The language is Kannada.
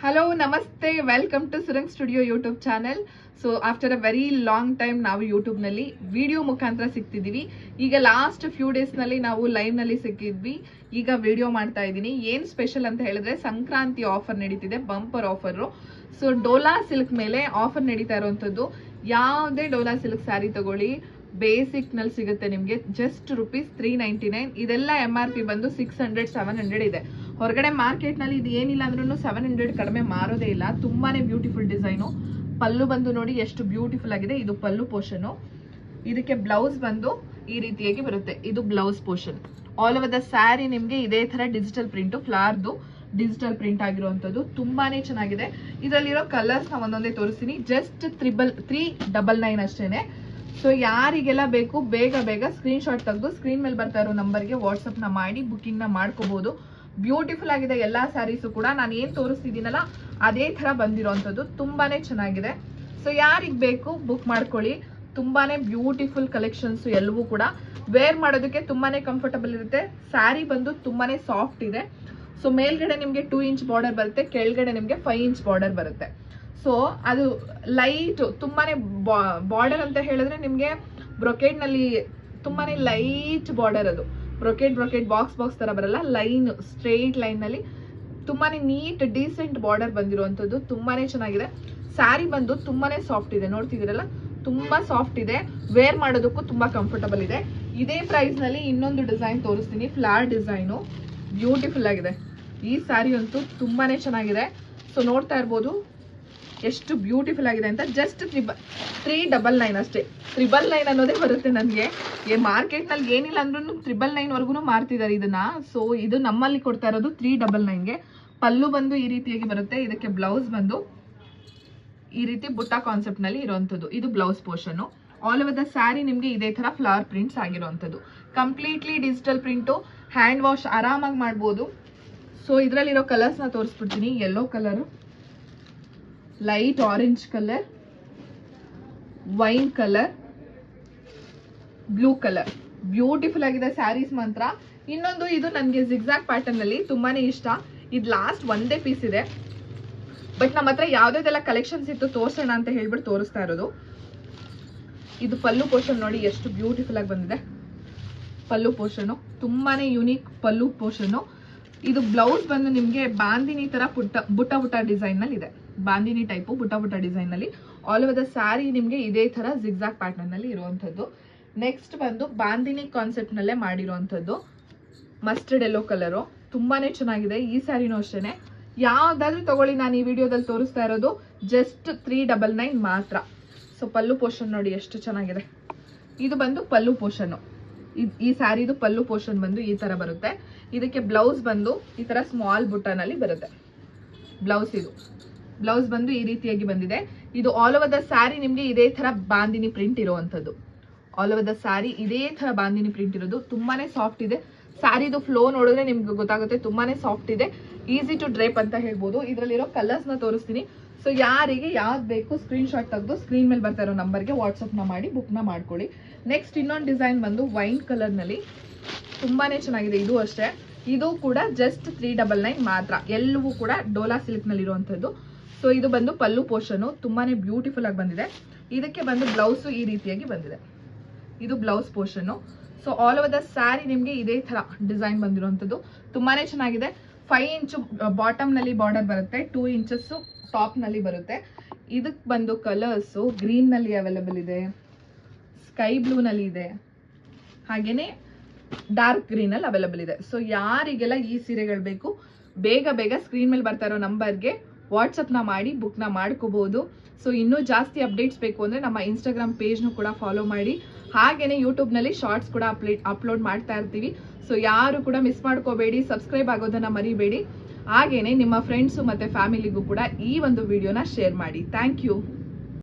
ಹಲೋ ನಮಸ್ತೆ, welcome to Surang studio YouTube channel. So after a very long time ನಾವು ಯೂಟ್ಯೂಬ್ನಲ್ಲಿ ವಿಡಿಯೋ ಮುಖಾಂತರ ಸಿಗ್ತಿದ್ದೀವಿ. ಈಗ ಲಾಸ್ಟ್ ಫ್ಯೂ ಡೇಸ್ನಲ್ಲಿ ನಾವು ಲೈವ್ನಲ್ಲಿ ಸಿಕ್ಕಿದ್ವಿ. ಈಗ ವಿಡಿಯೋ ಮಾಡ್ತಾ ಇದ್ದೀನಿ. ಏನು ಸ್ಪೆಷಲ್ ಅಂತ ಹೇಳಿದ್ರೆ ಸಂಕ್ರಾಂತಿ ಆಫರ್ ನಡೀತಿದೆ, bumper offer. So Dhola silk ಮೇಲೆ ಆಫರ್ ನಡೀತಾ ಇರುವಂಥದ್ದು. ಯಾವುದೇ ಡೋಲಾ ಸಿಲ್ಕ್ ಸ್ಯಾರಿ ತಗೊಳ್ಳಿ, ಬೇಸಿಕ್ ನಲ್ಲಿ ಸಿಗುತ್ತೆ ನಿಮಗೆ ಜಸ್ಟ್ ₹399. ಇದೆಲ್ಲ MRP ಬಂದು 600-700 ಇದೆ. ಹೊರಗಡೆ ಮಾರ್ಕೆಟ್ ನಲ್ಲಿ ಇದು ಏನಿಲ್ಲ ಅಂದ್ರೂ 700 ಕಡಿಮೆ ಮಾರೋದೇ ಇಲ್ಲ. ತುಂಬಾನೇ ಬ್ಯೂಟಿಫುಲ್ ಡಿಸೈನು. ಪಲ್ಲು ಬಂದು ನೋಡಿ ಎಷ್ಟು ಬ್ಯೂಟಿಫುಲ್ ಆಗಿದೆ. ಇದು ಪಲ್ಲು ಪೋರ್ಷನ್. ಇದಕ್ಕೆ ಬ್ಲೌಸ್ ಬಂದು ಈ ರೀತಿಯಾಗಿ ಬರುತ್ತೆ. ಇದು blouse portion. All over the sari ನಿಮ್ಗೆ ಇದೇ ತರ ಡಿಜಿಟಲ್ ಪ್ರಿಂಟ್, ಫ್ಲವರ್ದು ಡಿಜಿಟಲ್ ಪ್ರಿಂಟ್ ಆಗಿರುವಂತದ್ದು ತುಂಬಾನೇ ಚೆನ್ನಾಗಿದೆ. ಇದರಲ್ಲಿರೋ ಕಲರ್ಸ್ ನ ಒಂದೊಂದೇ ತೋರಿಸ್ತೀನಿ. ಜಸ್ಟ್ 399 ಅಷ್ಟೇನೆ. ಸೊ ಯಾರಿಗೆಲ್ಲ ಬೇಕು ಬೇಗ ಸ್ಕ್ರೀನ್ ಶಾಟ್ ತೆಗೆದು ಸ್ಕ್ರೀನ್ ಮೇಲೆ ಬರ್ತಾ ಇರೋ ನಂಬರ್ಗೆ ವಾಟ್ಸಪ್ ನ ಮಾಡಿ ಬುಕಿಂಗ್ ನ ಮಾಡ್ಕೋಬಹುದು. ಬ್ಯೂಟಿಫುಲ್ ಆಗಿದೆ ಎಲ್ಲಾ ಸ್ಯಾರೀಸು ಕೂಡ. ನಾನು ಏನ್ ತೋರಿಸ್ತಿದ್ದೀನಲ್ಲ ಅದೇ ತರ ಬಂದಿರೋಂಥದ್ದು, ತುಂಬಾನೇ ಚೆನ್ನಾಗಿದೆ. ಸೊ ಯಾರಿಗ್ ಬೇಕು ಬುಕ್ ಮಾಡ್ಕೊಳ್ಳಿ. ತುಂಬಾನೇ ಬ್ಯೂಟಿಫುಲ್ ಕಲೆಕ್ಷನ್ಸ್ ಎಲ್ಲವೂ ಕೂಡ. ವೇರ್ ಮಾಡೋದಕ್ಕೆ ತುಂಬಾನೇ ಕಂಫರ್ಟಬಲ್ ಇರುತ್ತೆ. ಸ್ಯಾರಿ ಬಂದು ತುಂಬಾನೇ ಸಾಫ್ಟ್ ಇದೆ. ಸೊ ಮೇಲ್ಗಡೆ ನಿಮ್ಗೆ 2 ಇಂಚ್ ಬಾರ್ಡರ್ ಬರುತ್ತೆ, ಕೆಳಗಡೆ ನಿಮ್ಗೆ 5 ಇಂಚ್ ಬಾರ್ಡರ್ ಬರುತ್ತೆ. ಸೊ ಅದು ಲೈಟ್ ತುಂಬಾನೇ ಬಾರ್ಡರ್ ಅಂತ ಹೇಳಿದ್ರೆ ನಿಮ್ಗೆ ಬ್ರೊಕೆಡ್ ನಲ್ಲಿ ತುಂಬಾನೇ ಲೈಟ್ ಬಾರ್ಡರ್. ಅದು ಬ್ರೊಕೆಡ್ ಬಾಕ್ಸ್ ತರ ಬರಲ್ಲ, ಲೈನ್ ಸ್ಟ್ರೇಟ್ ಲೈನ್ ನಲ್ಲಿ ತುಂಬಾನೇ ನೀಟ್ ಡೀಸೆಂಟ್ ಬಾರ್ಡರ್ ಬಂದಿರುವಂತದ್ದು, ತುಂಬಾನೇ ಚೆನ್ನಾಗಿದೆ. ಸ್ಯಾರಿ ಬಂದು ತುಂಬಾನೇ ಸಾಫ್ಟ್ ಇದೆ, ನೋಡ್ತಿದ್ದೀರಲ್ಲ ತುಂಬಾ ಸಾಫ್ಟ್ ಇದೆ. ವೇರ್ ಮಾಡೋದಕ್ಕೂ ತುಂಬಾ ಕಂಫರ್ಟಬಲ್ ಇದೆ. ಇದೇ ಪ್ರೈಸ್ ನಲ್ಲಿ ಇನ್ನೊಂದು ಡಿಸೈನ್ ತೋರಿಸ್ತೀನಿ, ಫ್ಲವರ್ ಡಿಸೈನು. ಬ್ಯೂಟಿಫುಲ್ ಆಗಿದೆ ಈ ಸ್ಯಾರಿ ಅಂತೂ, ತುಂಬಾನೇ ಚೆನ್ನಾಗಿದೆ. ಸೊ ನೋಡ್ತಾ ಇರ್ಬೋದು ಎಷ್ಟು ಬ್ಯೂಟಿಫುಲ್ ಆಗಿದೆ ಅಂತ. ಜಸ್ಟ್ 399 ಅಷ್ಟೇ. 999 ಅನ್ನೋದೇ ಬರುತ್ತೆ ನನಗೆ. ಮಾರ್ಕೆಟ್ ನಲ್ಲಿ ಏನಿಲ್ಲ ಅಂದ್ರೂ 999 ವರ್ಗು ಮಾರ್ತಿದ್ದಾರೆ ಇದನ್ನ. ಸೊ ಇದು ನಮ್ಮಲ್ಲಿ ಕೊಡ್ತಾ ಇರೋದು 399ಗೆ. ಪಲ್ಲು ಬಂದು ಈ ರೀತಿಯಾಗಿ ಬರುತ್ತೆ. ಇದಕ್ಕೆ ಬ್ಲೌಸ್ ಬಂದು ಈ ರೀತಿ ಬುಟ್ಟ ಕಾನ್ಸೆಪ್ಟ್ ನಲ್ಲಿ ಇರುವಂತದ್ದು. ಇದು blouse portion. All over the sari ನಿಮ್ಗೆ ಇದೇ ತರ ಫ್ಲವರ್ ಪ್ರಿಂಟ್ಸ್ ಆಗಿರುವಂತದ್ದು. Completely digital print. Hand wash ಆರಾಮಾಗಿ ಮಾಡ್ಬೋದು. ಸೊ ಇದರಲ್ಲಿರೋ ಕಲರ್ಸ್ ನ ತೋರಿಸ್ಬಿಡ್ತೀನಿ. Yellow colour, light orange colour, wine colour, blue colour. Beautiful ಆಗಿದೆ ಸ್ಯಾರೀಸ್ ಮಾತ್ರ. ಇನ್ನೊಂದು ಇದು ನನಗೆ ಜಿಗ್ಜಾಗ್ ಪ್ಯಾಟರ್ನ್ ಅಲ್ಲಿ ತುಂಬಾನೇ ಇಷ್ಟ. ಇದು ಲಾಸ್ಟ್ ಒಂದೇ ಪೀಸ್ ಇದೆ, ಬಟ್ ನಮ್ಮ ಹತ್ರ ಯಾವ್ದಾವ್ದೆಲ್ಲ ಕಲೆಕ್ಷನ್ಸ್ ಇತ್ತು ತೋರ್ಸೋಣ ಅಂತ ಹೇಳ್ಬಿಟ್ಟು ತೋರಿಸ್ತಾ ಇರೋದು. ಇದು ಪಲ್ಲು ಪೋರ್ಷನ್ ನೋಡಿ ಎಷ್ಟು ಬ್ಯೂಟಿಫುಲ್ ಆಗಿ ಬಂದಿದೆ. ಪಲ್ಲು ಪೋರ್ಷನ್ ತುಂಬಾನೇ ಯುನೀಕ್ ಪಲ್ಲು ಪೋರ್ಷನ್. ಇದು ಬ್ಲೌಸ್ ಬಂದು ನಿಮ್ಗೆ ಬಾಂದಿನಿ ತರ ಬುಟ್ಟ ಡಿಸೈನ್ ನಲ್ಲಿ ಇದೆ. ಬಾಂದಿನಿ ಟೈಪು ಬುಟ್ಟ ಡಿಸೈನ್ ನಲ್ಲಿ. ಆಲ್ ಓವರ್ ದ ಸ್ಯಾರಿ ನಿಮ್ಗೆ ಇದೇ ತರ ಜಿಗ್ಜಾಗ್ ಪ್ಯಾಟರ್ನ್ ನಲ್ಲಿ ಇರುವಂತದ್ದು. ನೆಕ್ಸ್ಟ್ ಬಂದು ಬಾಂದಿನಿ ಕಾನ್ಸೆಪ್ಟ್ ನಲ್ಲೇ ಮಾಡಿರುವಂತದ್ದು, ಮಸ್ಟರ್ಡ್ ಯೆಲ್ಲೋ ಕಲರು. ತುಂಬಾನೇ ಚೆನ್ನಾಗಿದೆ ಈ ಸ್ಯಾರಿನೂ ಅಷ್ಟೇನೆ. ಯಾವ್ದಾದ್ರು ತಗೊಳ್ಳಿ, ನಾನು ಈ ವಿಡಿಯೋದಲ್ಲಿ ತೋರಿಸ್ತಾ ಇರೋದು ಜಸ್ಟ್ 399 ಮಾತ್ರ. ಸೊ ಪಲ್ಲು ಪೋರ್ಷನ್ ನೋಡಿ ಎಷ್ಟು ಚೆನ್ನಾಗಿದೆ. ಇದು ಬಂದು ಪಲ್ಲು ಪೋರ್ಷನ್. ಈ ಸ್ಯಾರಿದು ಪಲ್ಲು ಪೋರ್ಷನ್ ಬಂದು ಈ ತರ ಬರುತ್ತೆ. ಇದಕ್ಕೆ ಬ್ಲೌಸ್ ಬಂದು ಈ ತರ ಸ್ಮಾಲ್ ಬುಟ್ಟನಲ್ಲಿ ಬರುತ್ತೆ. ಬ್ಲೌಸ್ ಬಂದು ಈ ರೀತಿಯಾಗಿ ಬಂದಿದೆ. ಇದು ಆಲ್ ಓವರ್ ದ ಸ್ಯಾರಿ ನಿಮ್ಗೆ ಇದೇ ತರ ಬಾಂದಿನಿ ಪ್ರಿಂಟ್ ಇರುವಂತದ್ದು. ಆಲ್ ಓವರ್ ದ ಸ್ಯಾರಿ ಇದೇ ತರ ಬಾಂದಿನಿ ಪ್ರಿಂಟ್ ಇರೋದು. ತುಂಬಾನೇ ಸಾಫ್ಟ್ ಇದೆ. ಸ್ಯಾರಿದು ಫ್ಲೋ ನೋಡಿದ್ರೆ ನಿಮ್ಗೆ ಗೊತ್ತಾಗುತ್ತೆ, ತುಂಬಾನೇ ಸಾಫ್ಟ್ ಇದೆ. ಈಸಿ ಟು ಡ್ರೇಪ್ ಅಂತ ಹೇಳ್ಬೋದು. ಇದರಲ್ಲಿರೋ ಕಲರ್ಸ್ ನ ತೋರಿಸ್ತೀನಿ. ಸೊ ಯಾರಿಗೆ ಯಾವ್ದು ಬೇಕು ಸ್ಕ್ರೀನ್ ಶಾಟ್ ತೆಗೆದು ಸ್ಕ್ರೀನ್ ಮೇಲೆ ಬರ್ತಾ ಇರೋ ನಂಬರ್ಗೆ ವಾಟ್ಸಪ್ ನ ಮಾಡಿ ಬುಕ್ ನ ಮಾಡ್ಕೊಳ್ಳಿ. ನೆಕ್ಸ್ಟ್ ಇನ್ನೊಂದು ಡಿಸೈನ್ ಬಂದು ವೈನ್ ಕಲರ್ ನಲ್ಲಿ ತುಂಬಾನೇ ಚೆನ್ನಾಗಿದೆ. ಇದು ಅಷ್ಟೇ. ಇದು ಕೂಡ ಜಸ್ಟ್ 399 ಮಾತ್ರ. ಎಲ್ಲವೂ ಕೂಡ ಡೋಲಾ ಸಿಲ್ಕ್ ನಲ್ಲಿ ಇರುವಂತದ್ದು. ಸೊ ಇದು ಬಂದು ಪಲ್ಲು ಪೋರ್ಷನ್. ತುಂಬಾನೇ ಬ್ಯೂಟಿಫುಲ್ ಆಗಿ ಬಂದಿದೆ. ಇದಕ್ಕೆ ಬಂದು ಬ್ಲೌಸ್ ಈ ರೀತಿಯಾಗಿ ಬಂದಿದೆ. ಇದು blouse portion. So all over the sari ನಿಮ್ಗೆ ಇದೇ ತರ ಡಿಸೈನ್ ಬಂದಿರುವಂತದ್ದು, ತುಂಬಾನೇ ಚೆನ್ನಾಗಿದೆ. 5 ಇಂಚ್ ಬಾಟಮ್ ನಲ್ಲಿ ಬಾರ್ಡರ್ ಬರುತ್ತೆ, 2 ಇಂಚಸ್ ಟಾಪ್ ನಲ್ಲಿ ಬರುತ್ತೆ. ಇದಕ್ ಬಂದು ಕಲರ್ಸ್ ಗ್ರೀನ್ ನಲ್ಲಿ ಅವೈಲೇಬಲ್ ಇದೆ, ಸ್ಕೈ ಬ್ಲೂ ನಲ್ಲಿ ಇದೆ, ಹಾಗೇನೆ ಡಾರ್ಕ್ ಗ್ರೀನ್ ಅಲ್ಲಿ ಅವೈಲೇಬಲ್ ಇದೆ. ಸೊ ಯಾರಿಗೆಲ್ಲ ಈ ಸೀರೆಗಳು ಬೇಕು ಬೇಗ ಸ್ಕ್ರೀನ್ ಮೇಲೆ ಬರ್ತಾ ಇರೋ ನಂಬರ್ಗೆ ವಾಟ್ಸಪ್ ನ ಮಾಡಿ ಬುಕ್ ನ ಮಾಡ್ಕೋಬಹುದು. ಸೊ ಇನ್ನೂ ಜಾಸ್ತಿ ಅಪ್ಡೇಟ್ಸ್ ಬೇಕು ಅಂದ್ರೆ ನಮ್ಮ ಇನ್ಸ್ಟಾಗ್ರಾಮ್ ಪೇಜ್ ನು ಕೂಡ ಫಾಲೋ ಮಾಡಿ. ಹಾಗೇನೆ ಯೂಟ್ಯೂಬ್ ನಲ್ಲಿ ಶಾರ್ಟ್ಸ್ ಕೂಡ ಅಪ್ಲೋಡ್ ಮಾಡ್ತಾ ಇರ್ತೀವಿ. ಸೊ ಯಾರು ಕೂಡ ಮಿಸ್ ಮಾಡ್ಕೋಬೇಡಿ, ಸಬ್ಸ್ಕ್ರೈಬ್ ಆಗೋದನ್ನ ಮರಿಬೇಡಿ. ಹಾಗೇನೆ ನಿಮ್ಮ ಫ್ರೆಂಡ್ಸ್ ಮತ್ತೆ ಫ್ಯಾಮಿಲಿಗೂ ಕೂಡ ಈ ಒಂದು ವಿಡಿಯೋನ ಶೇರ್ ಮಾಡಿ. Thank you.